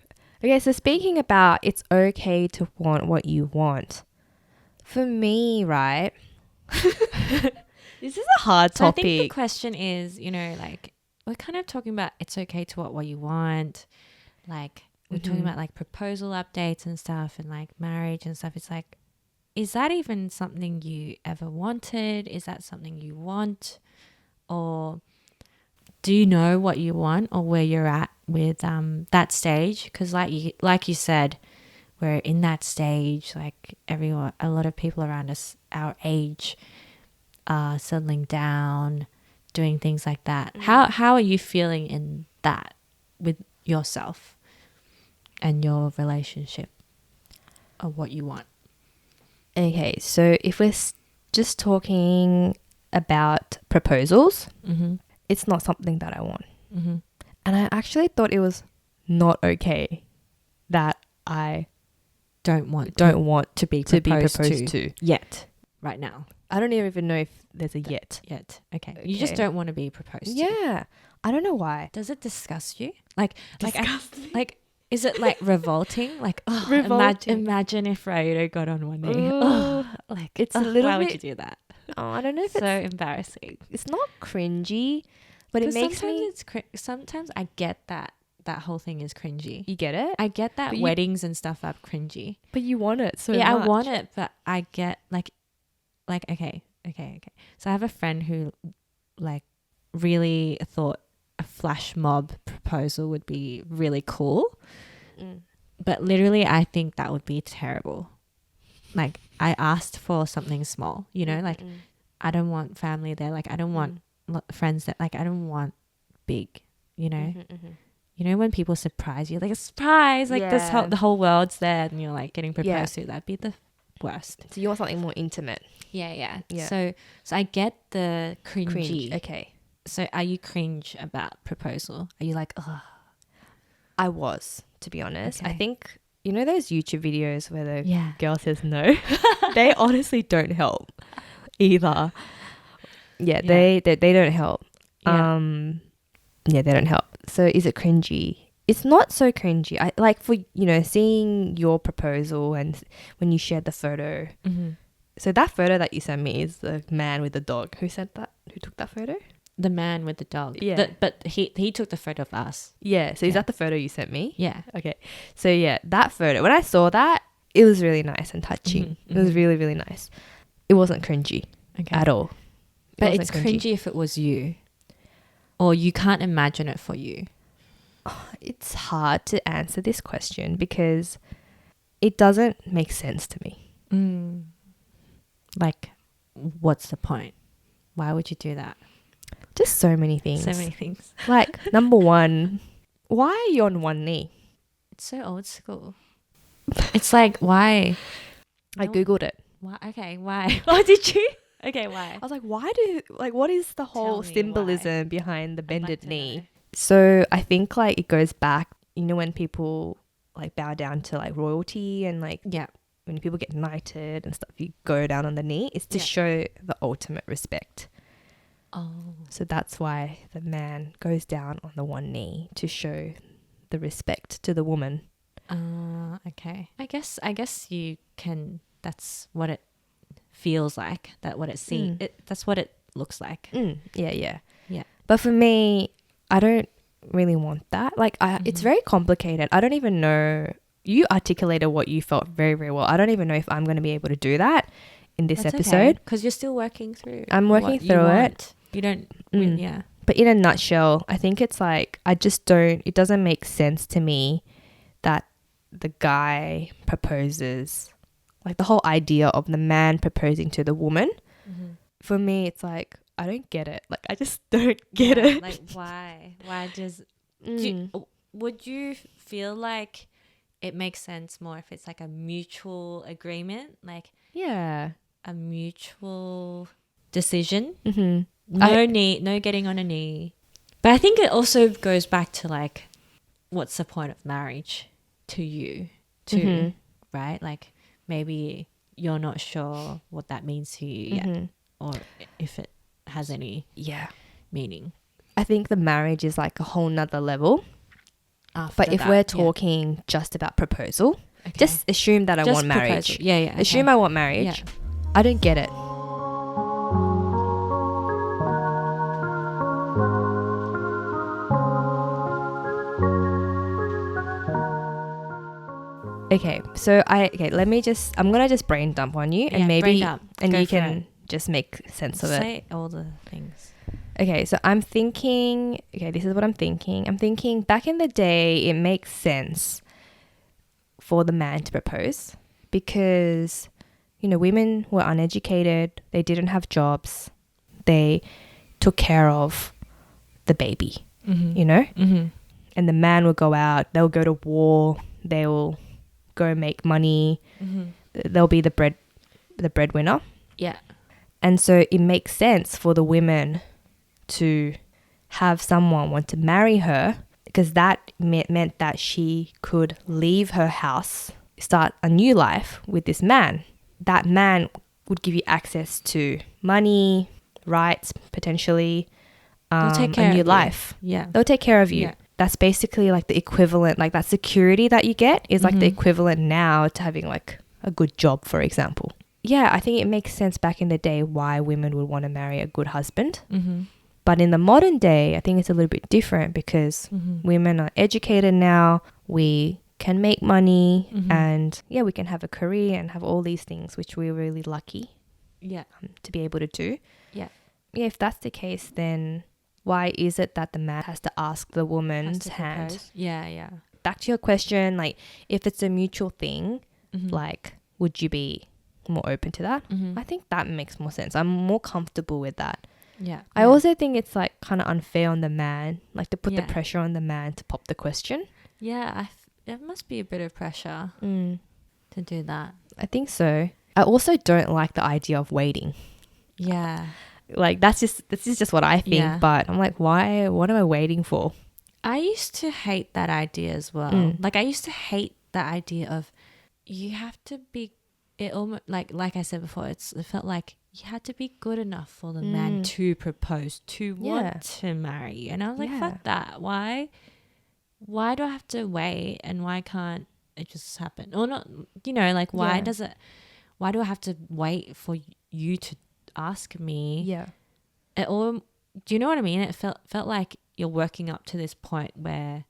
speaking about it's okay to want what you want. For me, right? This is a hard So I topic. think the question is, like we're kind of talking about it's okay to want what you want. Like we're talking about like proposal updates and stuff and like marriage and stuff. It's like, is that even something you ever wanted? Is that something you want? Or do you know what you want or where you're at with that stage? Because like you said, we're in that stage. Like a lot of people around us, our age, are settling down, doing things like that. How are you feeling in that with yourself and your relationship of what you want? Okay, so if we're just talking about proposals, it's not something that I want. And I actually thought it was not okay that I don't want to be proposed to yet, right now. I don't even know if there's a yet. Okay. You just don't want to be proposed to. Yeah. I don't know why. Does it disgust you? Like is it like revolting? Like, imagine if Raido got on one knee. It's a little why bit, would you do that? Oh, I don't know if so embarrassing. It's not cringy, but it makes sometimes I get that whole thing is cringy. You get it? I get that weddings and stuff are cringy. But you want it so much. Yeah, I want it, but I get like okay. So I have a friend who like really thought a flash mob proposal would be really cool. But literally I think that would be terrible. Like I asked for something small, like I don't want family there, like I don't want friends that, like I don't want big, You know when people surprise you, like a surprise, like the whole world's there and you're like getting proposed to, that'd be the worst. So you want something more intimate. Yeah. So I get the cringy. Okay. So are you cringe about proposal? Are you like, ugh? I was, to be honest. Okay. I think, those YouTube videos where the girl says no? They honestly don't help either. Yeah, they don't help. They don't help. So is it cringy? It's not so cringy. I like for, seeing your proposal and when you shared the photo. So that photo that you sent me is the man with the dog. Who sent that? Who took that photo? The man with the dog. Yeah. But he took the photo of us. Yeah. So is that the photo you sent me? Yeah. Okay. So yeah, that photo, when I saw that, it was really nice and touching. It was really, really nice. It wasn't cringy at all. But it's cringy if it was you. Or you can't imagine it for you. It's hard to answer this question because it doesn't make sense to me. Like, what's the point? Why would you do that? Just so many things. Like, number one, why are you on one knee? It's so old school. It's like, why? I Googled it. Why? Okay, why? Oh, did you? Okay, why? I was like, what is the whole symbolism behind the bended knee? So I think like it goes back, when people like bow down to like royalty and like, when people get knighted and stuff, you go down on the knee. It's to show the ultimate respect. Oh. So that's why the man goes down on the one knee to show the respect to the woman. Okay. I guess you can, that's what it feels like, that's what it looks like. Yeah. But for me, I don't really want that. Like it's very complicated. I don't even know. You articulated what you felt very, very well. I don't even know if I'm going to be able to do that in this episode. Because you're still working through. I'm working through it. You don't, yeah. But in a nutshell, I think it's like, it doesn't make sense to me that the guy proposes, like the whole idea of the man proposing to the woman. For me, it's like, I don't get it. Like, I just don't get it. Like, why? Why does... would you feel like it makes sense more if it's like a mutual agreement? Like... Yeah. A mutual decision? Mm-hmm. No getting on a knee. But I think it also goes back to like what's the point of marriage to you too, right? Like maybe you're not sure what that means to you yet, or if it has any meaning. I think the marriage is like a whole nother level. After but if we're talking just about proposal, just assume that I want marriage. Proposal. Yeah. Assume I want marriage. Yeah. I don't get it. Okay, so I'm gonna just brain dump on you, and maybe you can just make sense of it. Say all the things. Okay, so I'm thinking. Okay, this is what I'm thinking. I'm thinking back in the day, it makes sense for the man to propose because, you know, women were uneducated. They didn't have jobs. They took care of the baby. You know, and the man will go out. They'll go to war. They will go make money. They'll be the breadwinner. Yeah. And so it makes sense for the women to have someone want to marry her because that meant that she could leave her house, start a new life with this man. That man would give you access to money, rights, potentially, they'll take care a new of life. You. Yeah. They'll take care of you. Yeah. That's basically like the equivalent, like that security that you get is like the equivalent now to having like a good job, for example. Yeah, I think it makes sense back in the day why women would want to marry a good husband. But in the modern day, I think it's a little bit different because women are educated now. We can make money and we can have a career and have all these things, which we're really lucky to be able to do. Yeah, if that's the case, then why is it that the man has to ask the woman's hand? Yeah. Back to your question, like if it's a mutual thing, like would you be more open to that? I think that makes more sense. I'm more comfortable with that. Yeah. I also think it's like kind of unfair on the man, like to put the pressure on the man to pop the question. Yeah, there must be a bit of pressure to do that. I think so. I also don't like the idea of waiting. Yeah. Like this is just what I think, but I'm like, why? What am I waiting for? I used to hate that idea as well. Like I used to hate the idea of you have to be. It almost like I said before. It felt like you had to be good enough for the man to propose, to want to marry you. And I was like, fuck that. Why do I have to wait? And why can't it just happen? Or not? You know, like why do I have to wait for you to ask me? Yeah. Do you know what I mean? It felt like you're working up to this point where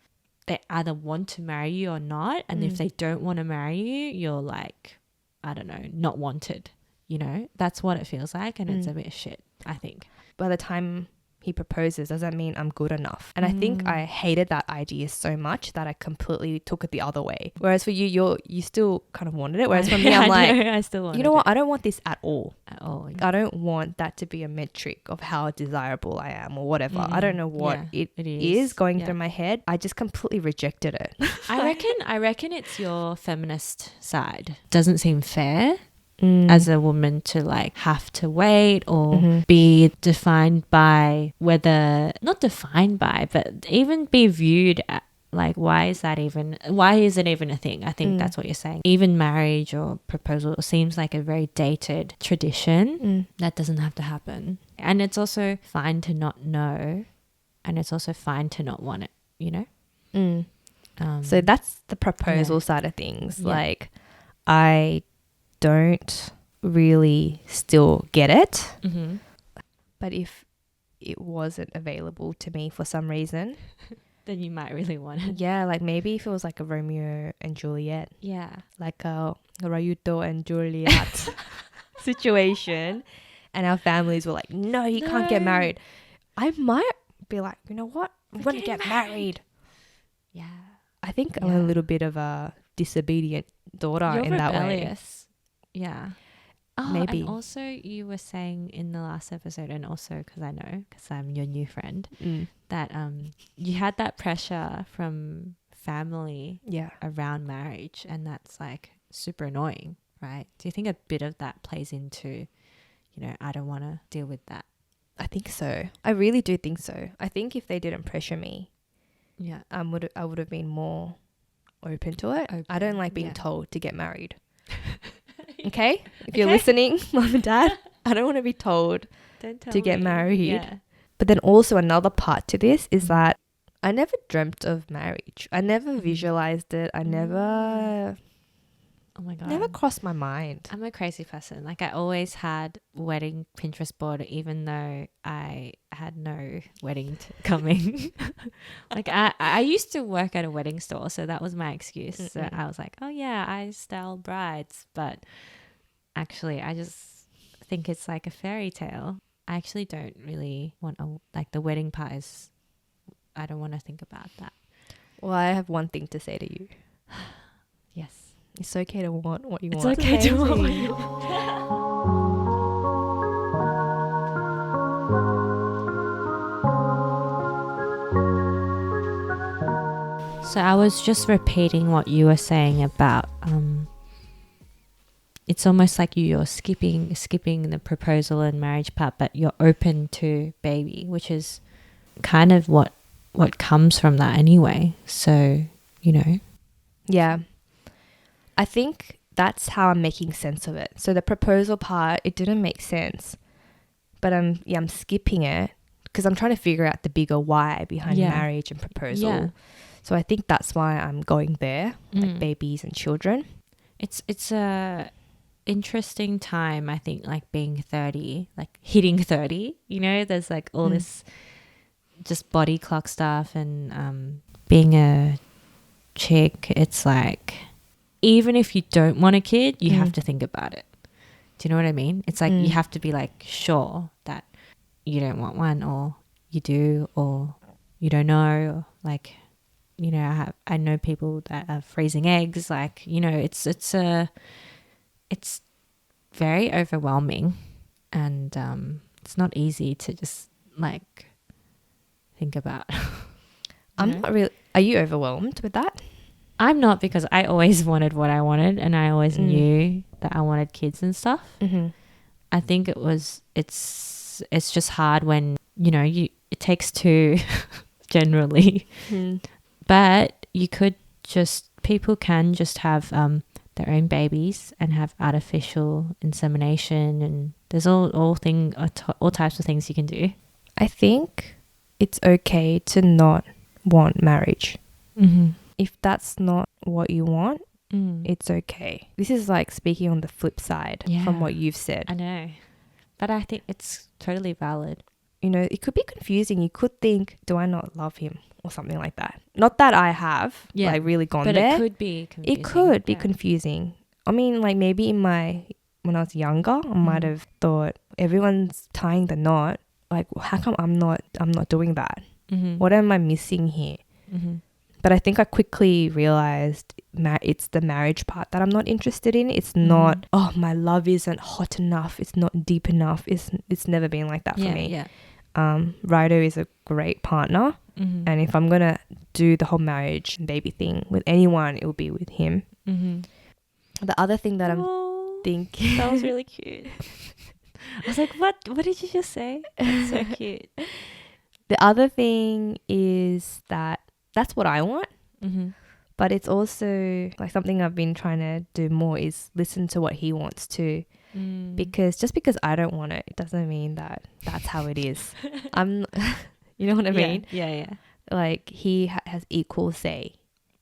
they either want to marry you or not, and if they don't want to marry you, you're like, I don't know, not wanted. You know, that's what it feels like, and it's a bit shit, I think. By the time he proposes, does that mean I'm good enough? And I think I hated that idea so much that I completely took it the other way. Whereas for you, you still kind of wanted it. Whereas for me, I'm like, I still want it. You know what? I don't want this at all. At all. Yeah. I don't want that to be a metric of how desirable I am or whatever. I don't know what it is going through my head. I just completely rejected it. I reckon it's your feminist side. Doesn't seem fair. As a woman to like have to wait or be defined by not defined by, but even be viewed at, like, why is it even a thing? I think that's what you're saying. Even marriage or proposal seems like a very dated tradition that doesn't have to happen. And it's also fine to not know, and it's also fine to not want it, you know? So that's the proposal side of things. Like, I don't really still get it, but if it wasn't available to me for some reason, then you might really want it. Yeah, like maybe if it was like a Romeo and Juliet, like a Rayuto and Juliet situation, and our families were like, no, you can't get married, I might be like, you know what, I'm gonna get married. Yeah, I think I'm a little bit of a disobedient daughter. You're in rebellious. That way. Yeah. Oh, maybe. And also you were saying in the last episode, and also because I know, because I'm your new friend, that you had that pressure from family around marriage, and that's like super annoying, right? Do you think a bit of that plays into, you know, I don't want to deal with that? I think so. I really do think so. I think if they didn't pressure me, I would have been more open to it. I don't like being told to get married. Okay? If you're listening, mom and dad, I don't want to be told to get married. Yeah. But then also another part to this is that I never dreamt of marriage. I never visualized it. I never... Oh my God. Never crossed my mind. I'm a crazy person. Like I always had wedding Pinterest board even though I had no wedding coming. Like I used to work at a wedding store, so that was my excuse. So I was like, oh yeah, I style brides. But actually I just think it's like a fairy tale. I actually don't really want like the wedding part is, I don't want to think about that. Well, I have one thing to say to you. Yes. It's okay to want what you want. It's okay to want what you want. So I was just repeating what you were saying about it's almost like you're skipping the proposal and marriage part, but you're open to baby, which is kind of what comes from that anyway. So, you know. Yeah. I think that's how I'm making sense of it. So the proposal part, it didn't make sense. But I'm skipping it because I'm trying to figure out the bigger why behind marriage and proposal. Yeah. So I think that's why I'm going there, like babies and children. It's a interesting time, I think, like being 30, like hitting 30, you know, there's like all this just body clock stuff and being a chick, it's like even if you don't want a kid, you have to think about it. Do you know what I mean? It's like you have to be like sure that you don't want one, or you do, or you don't know. Like, you know, I know people that are freezing eggs. Like, you know, it's very overwhelming, and it's not easy to just like think about. I'm not really. Are you overwhelmed with that? I'm not, because I always wanted what I wanted, and I always knew that I wanted kids and stuff. I think it's just hard when, you know, it takes two generally. But people can just have their own babies and have artificial insemination, and there's all types of things you can do. I think it's okay to not want marriage. If that's not what you want, it's okay. This is like speaking on the flip side from what you've said. I know. But I think it's totally valid. You know, it could be confusing. You could think, do I not love him? Or something like that. Not that I have like really gone there. But it could be confusing. It could be confusing. I mean, like maybe when I was younger, I might have thought everyone's tying the knot. Like, how come I'm not doing that? What am I missing here? But I think I quickly realized it's the marriage part that I'm not interested in. It's not, oh, my love isn't hot enough. It's not deep enough. It's never been like that for me. Yeah. Rydo is a great partner. And if I'm going to do the whole marriage and baby thing with anyone, it will be with him. The other thing that I'm thinking... That was really cute. I was like, what did you just say? That's so cute. The other thing is that's what I want. But it's also like something I've been trying to do more is listen to what he wants too. Because just because I don't want it, it doesn't mean that that's how it is. You know what I mean? Yeah. Like he has equal say.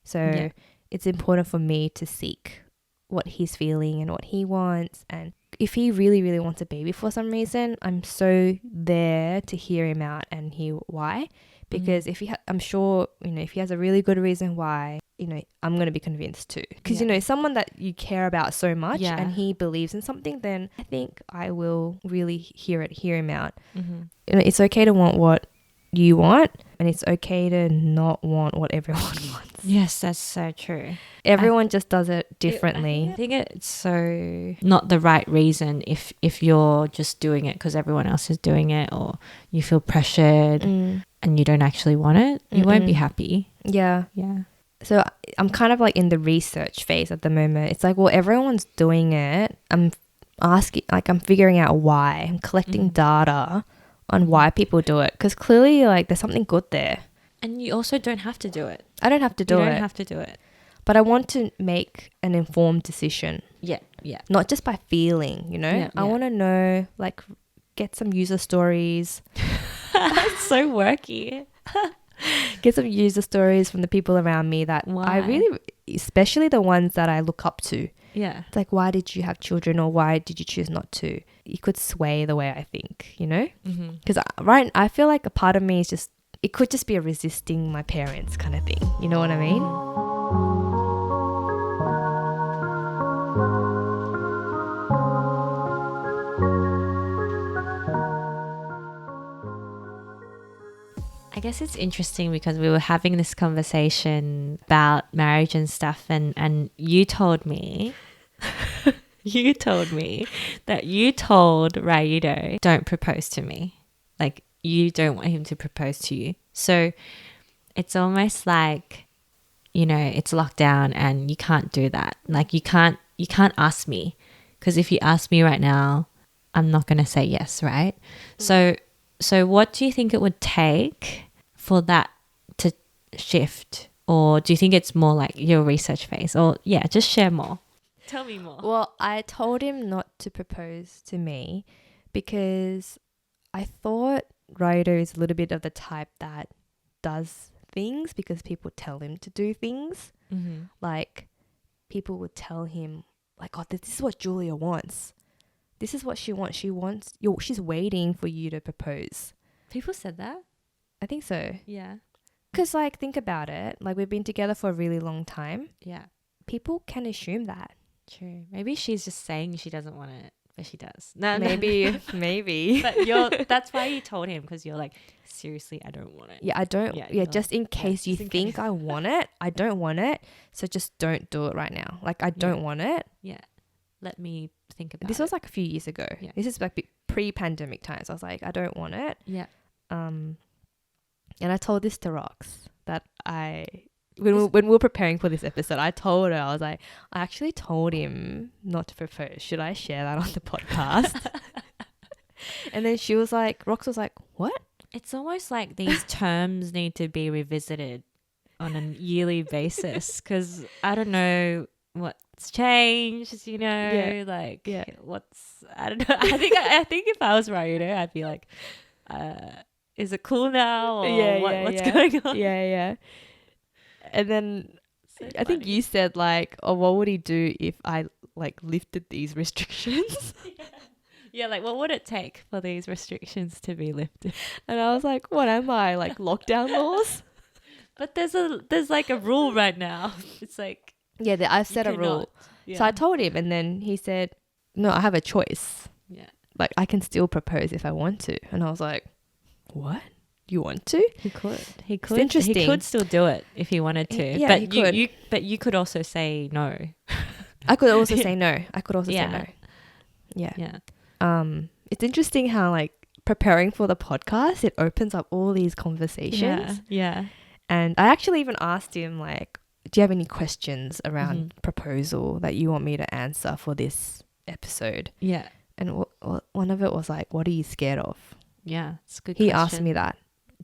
So it's important for me to seek what he's feeling and what he wants. And if he really, really wants a baby for some reason, I'm so there to hear him out and hear why. Because if I'm sure, you know, if he has a really good reason why, you know, I'm going to be convinced too. Because, you know, someone that you care about so much and he believes in something, then I think I will really hear him out. You know, it's okay to want what you want, and it's okay to not want what everyone wants. Yes, that's so true. Everyone just does it differently. I think it's so not the right reason if you're just doing it because everyone else is doing it, or you feel pressured and you don't actually want it, you won't be happy. Yeah. So I'm kind of like in the research phase at the moment. It's like, well, everyone's doing it. I'm figuring out why. I'm collecting data on why people do it, because clearly like there's something good there. And you also don't have to do it. I don't have to do it. You don't have to do it. But I want to make an informed decision. Yeah, yeah. Not just by feeling, you know? Yeah, I want to know, like, get some user stories. It's so worky. Get some user stories from the people around me that I really, especially the ones that I look up to. Yeah. It's like, why did you have children, or why did you choose not to? You could sway the way I think, you know? Because I feel like a part of me is just, it could just be a resisting my parents kind of thing. You know what I mean? I guess it's interesting because we were having this conversation about marriage and stuff, and you told me that you told Raido, don't propose to me. Like, you don't want him to propose to you. So it's almost like, you know, it's lockdown and you can't do that. Like, you can't ask me, because if you ask me right now, I'm not going to say yes, right? So what do you think it would take for that to shift? Or do you think it's more like your research phase? Or yeah, just share more. Tell me more. Well, I told him not to propose to me because I thought Raido is a little bit of the type that does things because people tell him to do things. Like, people would tell him, like, oh, this is what Julia wants. This is what she wants. She's waiting for you to propose. People said that? I think so. Yeah. Because, like, think about it. Like, we've been together for a really long time. Yeah. People can assume that. True. Maybe she's just saying she doesn't want it, but she does. No, maybe. But that's why you told him, because you're like, seriously, I don't want it. Yeah, I don't. Yeah, just in case you think I want it, I don't want it. So just don't do it right now. Like, I don't want it. Yeah. Let me think about it. This was like a few years ago. Yeah. This is like pre-pandemic times. I was like, I don't want it. Yeah. And I told this to Rox that when we were preparing for this episode, I told her, I was like, I actually told him not to propose. Should I share that on the podcast? And then she was like, Rox was like, what? It's almost like these terms need to be revisited on a yearly basis, because I don't know what's changed, you know, I don't know. I think if I was Ryudo, I'd be like, is it cool now? Or what's going on? Yeah. And then I think you said, like, oh, what would he do if I, like, lifted these restrictions? Yeah, like, what would it take for these restrictions to be lifted? And I was like, what am I, like, lockdown laws? But there's like a rule right now. It's like, yeah, I've set a rule. Yeah. So I told him, and then he said, no, I have a choice. Yeah. Like, I can still propose if I want to. And I was like, what? You want to? He could. It's interesting. He could still do it if he wanted to. Yeah, but he could. But you could also say no. I could also say no. Say no. Yeah. Yeah. It's interesting how, like, preparing for the podcast, it opens up all these conversations. Yeah. And I actually even asked him, like, do you have any questions around proposal that you want me to answer for this episode? Yeah. And one of it was like, what are you scared of? Yeah, it's a good He question. asked me that.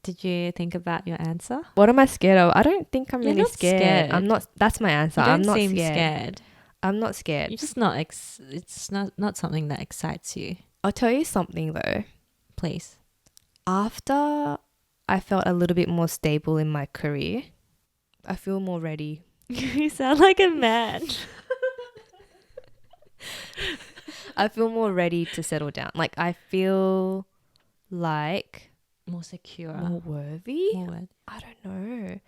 Did you think about your answer? What am I scared of? I don't think I'm really not scared. I'm not. That's my answer. You don't I'm not seem scared. I'm not scared. You're just not. It's not something that excites you. I'll tell you something though. Please. After I felt a little bit more stable in my career, I feel more ready. You sound like a man. I feel more ready to settle down. Like, I feel like more secure, more worthy. I don't know.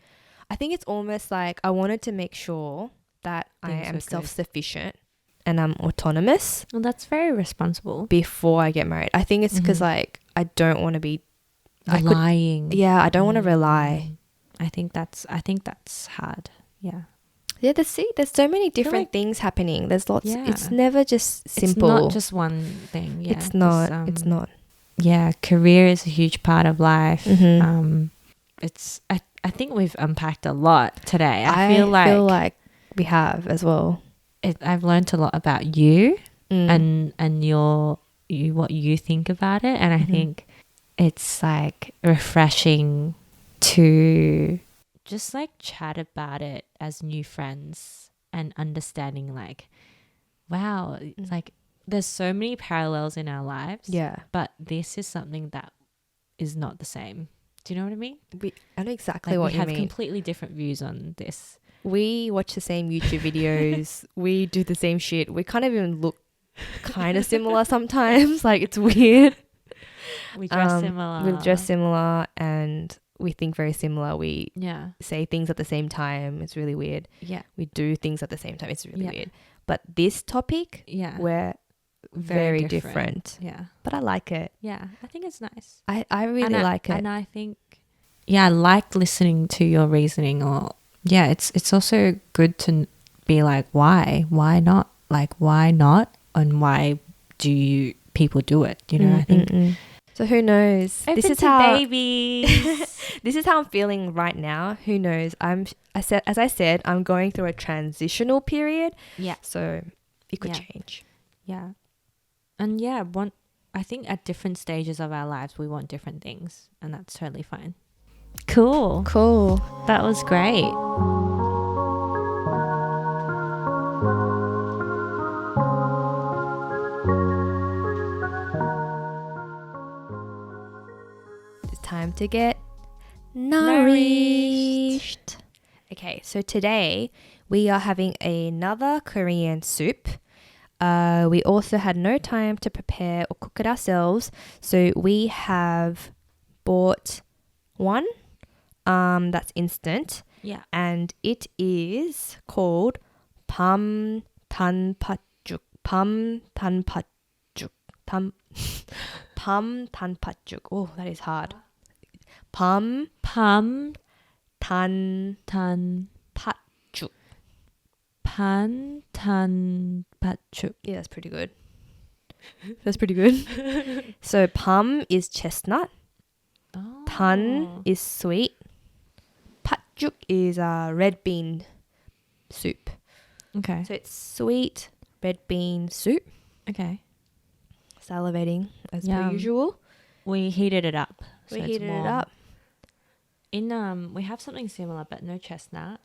I think it's almost like I wanted to make sure that I am self-sufficient and I'm autonomous. Well, that's very responsible. Before I get married. I think it's because, like, I don't want to be relying. I don't want to rely. I think that's hard. Yeah. Yeah, there's so many different things happening. There's lots. Yeah. It's never just simple. It's not just one thing. Yeah, it's not. It's not. Yeah, career is a huge part of life. Mm-hmm. I think we've unpacked a lot today. I feel like we have as well. I've learned a lot about you and what you think about it, and I think it's like refreshing to just like chat about it as new friends and understanding like, wow, like there's so many parallels in our lives. Yeah. But this is something that is not the same. Do you know what I mean? I know exactly what you mean. We have completely different views on this. We watch the same YouTube videos. We do the same shit. We kind of even look kind of similar sometimes. Like, it's weird. We dress similar. We dress similar and we think very similar. We yeah. say things at the same time. It's really weird. Yeah. We do things at the same time. It's really weird. But this topic, we're very different. Yeah. But I like it. Yeah. I think it's nice. I really like it. And I think, I like listening to your reasoning, or it's also good to be like, why not? Like, why not? And why do people do it? You know, I think. So who knows? Open this is how babies. This is how I'm feeling right now. Who knows? As I said, I'm going through a transitional period. Yeah. So it could change. Yeah. And I think at different stages of our lives we want different things, and that's totally fine. Cool. That was great. Time to get nourished. Okay, so today we are having another Korean soup. We also had no time to prepare or cook it ourselves, so we have bought one that's instant. Yeah. And it is called Pam Tan Patjuk. Pam Tan Patjuk. Pam Tan Patjuk. Oh, that is hard. Pam Tan Patjuk. Pan Tan Patjuk. Yeah, that's pretty good. So Pam is chestnut. Oh. Tan is sweet. Patjuk is red bean soup. Okay. So it's sweet red bean soup. Okay. Salivating as per usual. We heated it up. We heated it up. We have something similar, but no chestnut.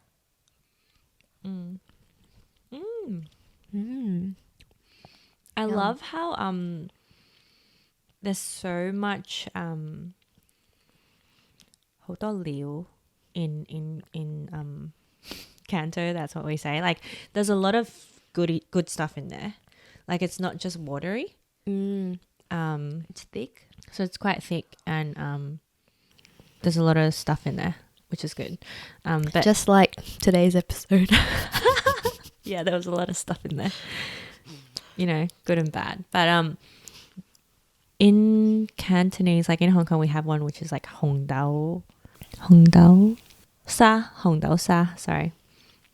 I love how there's so much 好多料 in Canto. That's what we say. Like, there's a lot of good stuff in there. Like, it's not just watery. It's thick. So it's quite thick, and there's a lot of stuff in there, which is good. But just like today's episode. Yeah, there was a lot of stuff in there. You know, good and bad. But in Cantonese, like in Hong Kong, we have one which is like Hong Dao Sa. Sorry,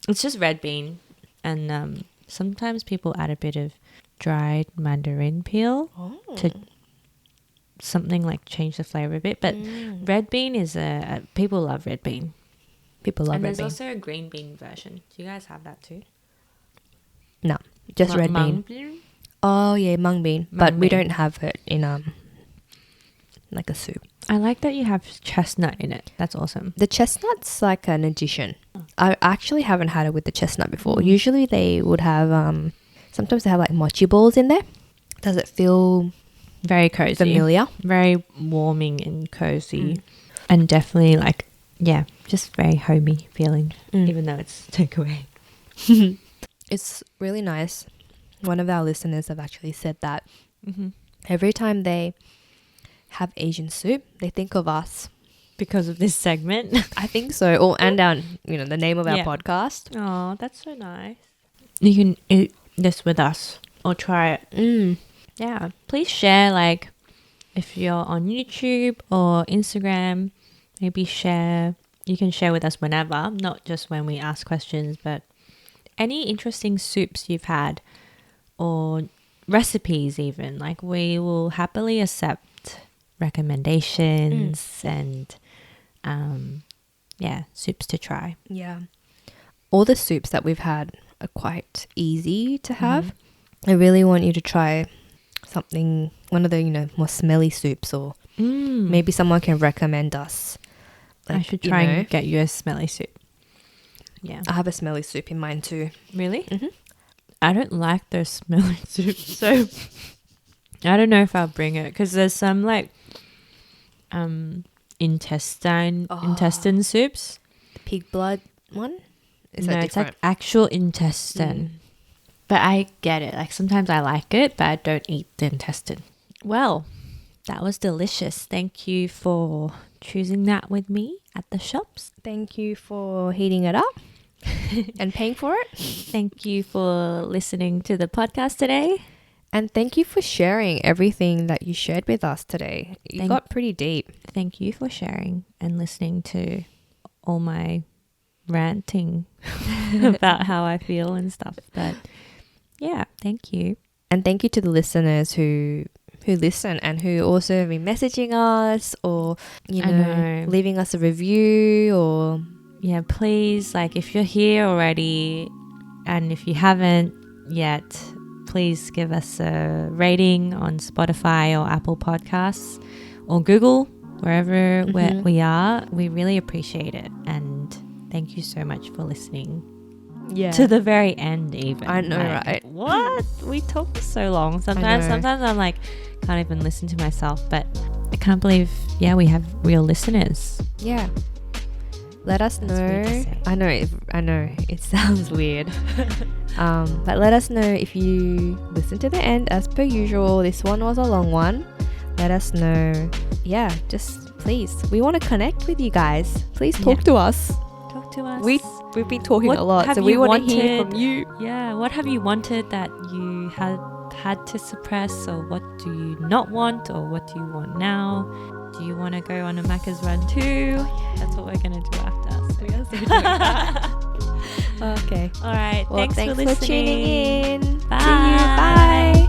it's just red bean, and sometimes people add a bit of dried mandarin peel to something like change the flavor a bit. But red bean is people love red bean. People love red bean. And there's also a green bean version. Do you guys have that too? No, just red bean. Oh yeah, mung bean. But we don't have it in like a soup. I like that you have chestnut in it. That's awesome. The chestnut's like an addition. I actually haven't had it with the chestnut before. Usually they would have sometimes they have like mochi balls in there. Does it feel very cozy, familiar? Very warming and cozy, and definitely like just very homey feeling, even though it's takeaway. It's really nice. One of our listeners have actually said that every time they have Asian soup, they think of us because of this segment. I think so. And our, the name of our podcast. Oh, that's so nice. You can eat this with us or try it. Yeah. Please share, like, if you're on YouTube or Instagram, maybe share. You can share with us whenever, not just when we ask questions, but any interesting soups you've had or recipes even. Like, we will happily accept recommendations and soups to try. Yeah. All the soups that we've had are quite easy to have. I really want you to try one of the more smelly soups, or maybe someone can recommend us I should try and get you a smelly soup. Yeah. I have a smelly soup in mine too. Really? Mm-hmm. I don't like those smelly soups, so I don't know if I'll bring it because there's some like intestine soups. The pig blood one? Is that different? It's like actual intestine. But I get it. Like sometimes I like it, but I don't eat the intestine. Well, that was delicious. Thank you for choosing that with me at the shops. Thank you for heating it up and paying for it. Thank you for listening to the podcast today. And thank you for sharing everything that you shared with us today. You got pretty deep. Thank you for sharing and listening to all my ranting about how I feel and stuff. But yeah, thank you. And thank you to the listeners who listen and who also have been messaging us or, you know, leaving us a review or... Yeah, please, like if you're here already and if you haven't yet, please give us a rating on Spotify or Apple Podcasts or Google, wherever we are. We really appreciate it. And thank you so much for listening. Yeah. To the very end even. I know, like, right? What? We talk for so long. Sometimes I'm like, can't even listen to myself. But I can't believe, we have real listeners. Yeah. Let us know. I know. It sounds weird. But let us know if you listen to the end as per usual. This one was a long one. Let us know. Yeah, just please. We want to connect with you guys. Please talk to us. Talk to us. We've been talking a lot, so we want to hear from you. Yeah, what have you wanted that you had to suppress, or what do you not want, or what do you want now? Do you want to go on a Macca's run too? That's what we're going to do after. So. Okay. All right. Well, thanks for listening. tuning in. Bye. See you. Bye.